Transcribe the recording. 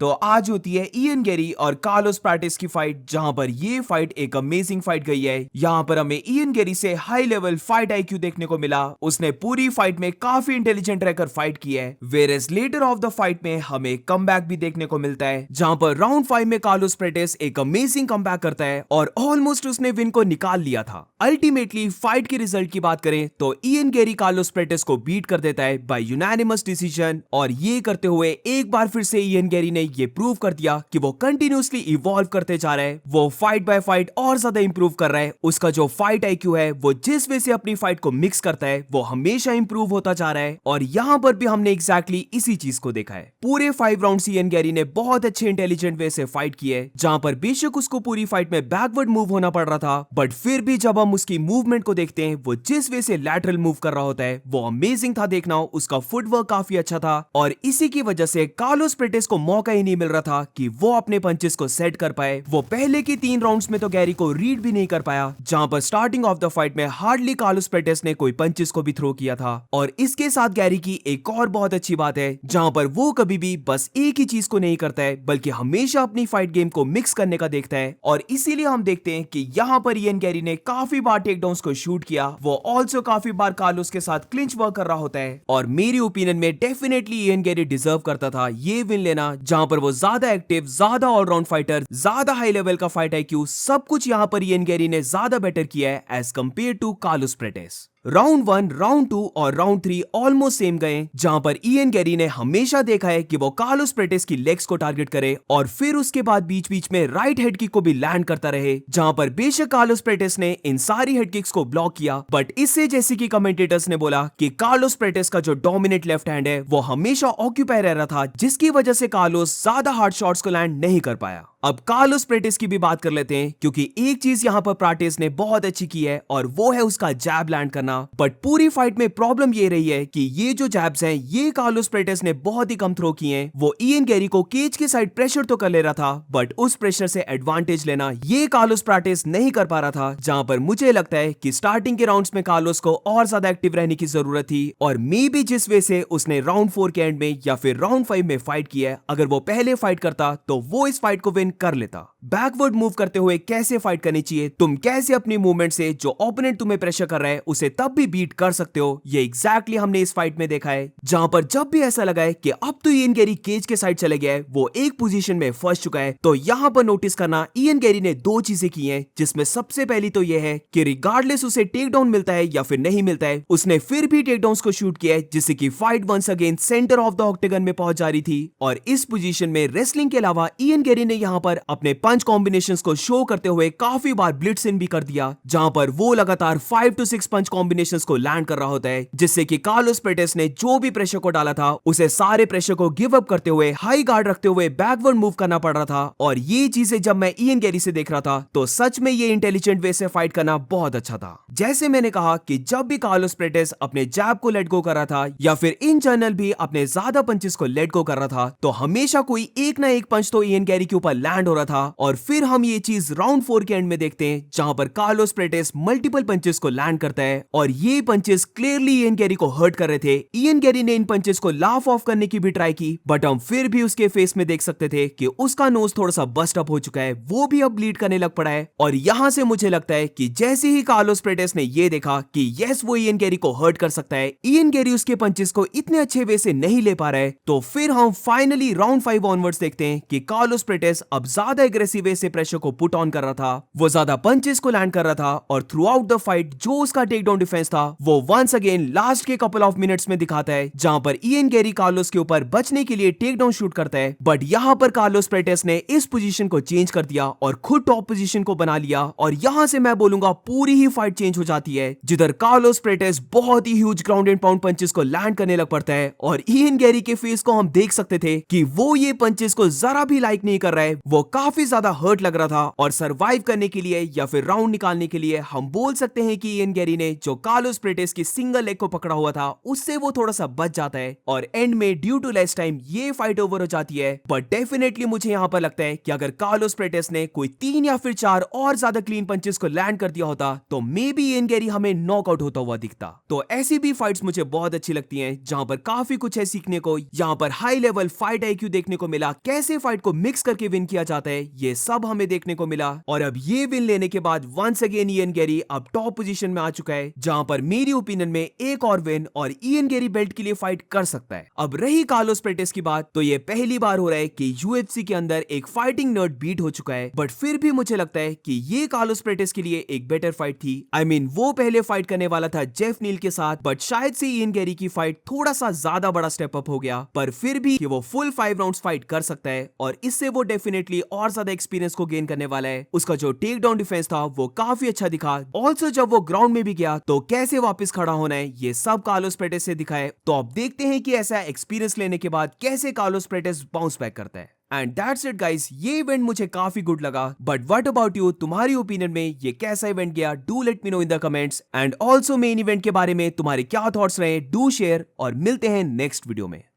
तो आज होती है इयन गेरी और कार्लोस प्राटिस की फाइट, जहां पर ये फाइट एक अमेजिंग फाइट गई है। यहां पर हमें इयन गेरी से हाई लेवल फाइट आईक्यू देखने को मिला। उसने पूरी फाइट में काफी इंटेलिजेंट रहकर फाइट की है। Whereas later of the fight में हमें कमबैक भी देखने को मिलता है, जहां पर राउंड 5 में कार्लोस प्राटिस एक अमेजिंग कमबैक करता है और ऑलमोस्ट उसने विन को निकाल लिया था। अल्टीमेटली फाइट के रिजल्ट की बात करें तो इयन गेरी कार्लोस प्राटिस को बीट कर देता है बाय यूनानिमस डिसीजन, और ये करते हुए एक बार फिर से इयन गेरी ने ये प्रूव कर दिया कि वो कंटिन्यूअसली इवॉल्व करते जा रहा है। वो फाइट बाय फाइट और ज्यादा इंप्रूव कर रहा है। उसका जो फाइट आईक्यू है, वो जिस वे से अपनी फाइट को मिक्स करता है, वो हमेशा इंप्रूव होता जा रहा है। और यहां पर भी हमने एग्जैक्टली इसी चीज को देखा है। पूरे 5 राउंड्स इयन गेरी ने बहुत अच्छे इंटेलिजेंट वे से फाइट की है, जहां पर बेशक उसको पूरी फाइट में बैकवर्ड मूव होना पड़ रहा था, बट फिर भी जब हम उसकी मूवमेंट को देखते हैं, वो जिस वे से लैटरल मूव कर रहा होता है, वो अमेजिंग था देखना। उसका फुटवर्क काफी अच्छा था और इसी की वजह से कार्लोस प्राटिस को मौका ही नहीं मिल रहा था कि वो अपने पंचेस को सेट कर पाए। वो पहले की 3 राउंड्स में तो गैरी को रीड भी नहीं कर पाया, जहां पर स्टार्टिंग ऑफ द फाइट में हार्डली कार्लोस प्राटिस ने कोई पंचेस को भी थ्रो किया था। और इसके साथ गैरी की एक और बहुत अच्छी बात है, जहां पर वो कभी भी बस एक ही चीज को नहीं करता है, बल्कि हमेशा अपनी फाइट गेम को मिक्स करने का देखता है। और इसीलिए हम देखते हैं कि यहां पर इयन गेरी ने काफी बार टेकडाउन्स को शूट किया। वो ऑल्सो काफी बार कार्लोस के साथ क्लिंच वर्क कर रहा होता है। और मेरी ओपिनियन में डेफिनेटली इयन गेरी डिजर्व करता था ये विन लेना, जहां पर वो ज्यादा एक्टिव, ज्यादा ऑलराउंड फाइटर, ज्यादा हाई लेवल का फाइट आईक्यू, सब कुछ यहां पर इयन गेरी ने ज्यादा बेटर किया है as compared to Carlos Prates. Round 1, round 2 और राउंड 3 ऑलमोस्ट सेम गए, जहां पर इयन गेरी ने हमेशा देखा है कि वो कार्लोस प्राटिस की लेग्स को टारगेट करे और फिर उसके बाद बीच बीच में राइट हेड किक को भी लैंड करता रहे, जहां पर बेशक कार्लोस प्राटिस ने इन सारी हेड किक्स को ब्लॉक किया, बट इससे जैसे कि कमेंटेटर्स ने बोला कि कार्लोस प्राटिस का जो डोमिनेट लेफ्ट हैंड है, वो हमेशा ऑक्यूपाई रह रहा था, जिसकी वजह से कार्लोस ज्यादा हार्ड शॉट्स को लैंड नहीं कर पाया। अब कार्लोस प्राटिस की भी बात कर लेते हैं, क्योंकि एक चीज यहां पर प्राटिस ने बहुत अच्छी की है और वो है उसका जैब लैंड करना। बट पूरी फाइट में प्रॉब्लम ये रही है कि ये जो जैब्स हैं, ये कार्लोस प्राटिस ने बहुत ही कम थ्रो किए हैं। वो इयन गेरी को केज के साइड प्रेशर तो कर ले रहा था, बट उस प्रेशर से एडवांटेज लेना ये कार्लोस प्राटिस नहीं कर पा रहा था, जहां पर मुझे लगता है कि स्टार्टिंग के राउंड्स में कार्लोस को और ज्यादा एक्टिव रहने की जरूरत थी। और मे बी जिस वे से उसने राउंड 4 के एंड में या फिर राउंड 5 में फाइट किया है, अगर वो पहले फाइट करता तो वो इस फाइट को विन कर लेता। बैकवर्ड मूव करते हुए कैसे फाइट करनी चाहिए, तुम कैसे अपनी मूवमेंट से जो ओपोनेंट तुम्हें प्रेशर कर रहा है उसे तब भी बीट कर सकते हो, ये एग्जैक्टली हमने इस फाइट में देखा है। जहां पर जब भी ऐसा लगा है कि अब तो इयन गेरी केज के साइड चले गया है, वो एक पोजीशन में फंस चुका है, तो यहां पर नोटिस करना इयन गेरी ने 2 चीजें की हैं, जिसमें सबसे पहली तो यह है कि रिगार्डलेस उसे टेक डाउन मिलता है या फिर नहीं मिलता है, उसने फिर भी टेक डाउन्स को शूट किया है, जिससे कि fight once again centre of the octagon में पहुंच जा रही थी। और इस पोजीशन में रेसलिंग के अलावा इयन गेरी ने यहां पर अपने पंच कॉम्बिनेशंस को शो करते हुए काफी बार ब्लिट्स इन भी कर दिया, जहां पर वो लगातार 5 to 6 पंच कॉम्बिनेशंस को लैंड कर रहा होता है, जिससे कि कार्लोस प्राटिस ने जो भी प्रेशर को डाला था, उसे सारे प्रेशर को गिव अप करते हुए हाई गार्ड रखते हुए बैकवर्ड मूव करना पड़ रहा था। और ये चीजें जब मैं इयन गेरी से देख रहा था, तो सच में ये इंटेलिजेंट वे से फाइट करना बहुत अच्छा था। जैसे मैंने कहा कि जब भी कार्लोस प्राटिस अपने जैब को लेट गो कर रहा था या फिर इन जनरल भी अपने ज्यादा पंचेस को लेट गो कर रहा था, तो हमेशा कोई एक ना एक पंच तो इयन गेरी के ऊपर लैंड हो रहा था। और फिर हम ये चीज राउंड 4 के एंड में देखते हैं, जहां पर कार्लोस प्राटिस मल्टीपल पंचेस को लैंड करता है और ये पंचेस क्लियरली इयन गेरी को हर्ट कर रहे थे। इयन गेरी ने इन पंचेस को लाफ ऑफ करने की भी ट्राई की, बट हम फिर भी उसके फेस में देख सकते थे कि उसका नोज थोड़ा सा बस्ट अप हो चुका है, वो भी अब ब्लीड करने लग पड़ा है। और यहां से मुझे लगता है कि जैसे ही कार्लोस प्राटिस ने ये देखा कि यस वो इयन गेरी को हर्ट कर सकता है, इयन गेरी उसके पंचेस को इतने अच्छे वे से नहीं ले पा रहा है, तो फिर हम फाइनली राउंड 5 ऑनवर्ड्स देखते हैं कि कार्लोस प्राटिस अब ज्यादा एग्रेसिव वे से प्रेशर को पुट ऑन कर रहा था। वो ज्यादा पंचेस को लैंड कर रहा था और थ्रू आउट द फाइट जो उसका टेक डाउन डिफेंस था, वो वंस अगेन लास्ट के कपल ऑफ मिनट्स में दिखाता है, जहां पर इयन गेरी कार्लोस के ऊपर बचने के लिए टेक डाउन शूट करता है। बट यहां पर कार्लोस प्राटिस ने इस पोजीशन को चेंज कर दिया और खुद टॉप पोजीशन को बना लिया, और यहां से मैं बोलूंगा पूरी ही फाइट चेंज हो जाती है, जिधर कार्लोस प्राटिस बहुत ही huge ground and pound punches को लैंड करने लग पड़ता है। और इयन गेरी के फेस को हम देख सकते थे कि वो ये पंचेस को जरा भी लाइक नहीं कर रहा है, वो काफी ज्यादा हर्ट लग रहा था और सरवाइव करने के लिए या फिर राउंड निकालने के लिए हम बोल सकते हैं कि इयन गैरी ने जो कार्लोस प्रेटिस की सिंगल लेग को पकड़ा हुआ था उससे वो थोड़ा सा बच जाता है और एंड में ड्यू टू लेस टाइम ये फाइट ओवर हो जाती है। बट डेफिनेटली मुझे यहाँ पर लगता है कि अगर कार्लोस प्रेटिस ने कोई 3 या फिर 4 और ज्यादा क्लीन पंचेस को लैंड कर दिया होता तो मे बी इयन गैरी हमें नॉकआउट होता हुआ दिखता। तो ऐसी भी फाइट्स मुझे बहुत अच्छी लगती हैं जहां पर काफी कुछ है सीखने को, यहाँ पर हाई लेवल फाइट आईक्यू देखने को मिला, कैसे फाइट को मिक्स करके विन किया जाता है ये सब हमें देखने को मिला। और अब ये विन लेने के बाद वंस अगेन इयन गैरी अब टॉप पोजीशन में आ चुका है जहां पर मेरी ओपिनियन में एक और विन और इयन गैरी बेल्ट के लिए फाइट कर सकता है। अब रही कार्लोस प्रेटिस की बात तो ये पहली बार हो रहा है कि यूएफसी के अंदर एक फाइटिंग नर्ड बीट हो चुका है, बट फिर भी मुझे लगता है कि ये कार्लोस प्रेटिस के लिए एक बेटर फाइट थी। आई मीन वो पहले फाइट करने वाला था जेफ नील के साथ, बट शायद से इयन गैरी की फाइट थोड़ा सा ज्यादा बड़ा स्टेप अप हो गया, पर फिर भी कि वो फुल 5 राउंड्स फाइट कर सकता है और इससे वो डेफिनेटली और ज्यादा एक्सपीरियंस को गेन करने वाला है। उसका जो टेक डाउन डिफेंस था वो काफी अच्छा दिखा। ऑल्सो जब वो ग्राउंड में भी गया तो कैसे वापस खड़ा होना है ये सब कार्लोस प्रेटिस से दिखाए। तो अब देखते हैं कि ऐसा एक्सपीरियंस लेने के बाद कैसे कार्लोस प्रेटिस बाउंस बैक करता है। एंड दैट्स इट गाइस, ये इवेंट मुझे काफी गुड लगा, बट व्हाट अबाउट यू, तुम्हारी ओपिनियन में ये कैसा इवेंट गया? Do let me know in the comments. And also main event के बारे में तुम्हारे क्या थॉट्स रहे, डू शेयर, और मिलते हैं नेक्स्ट वीडियो में।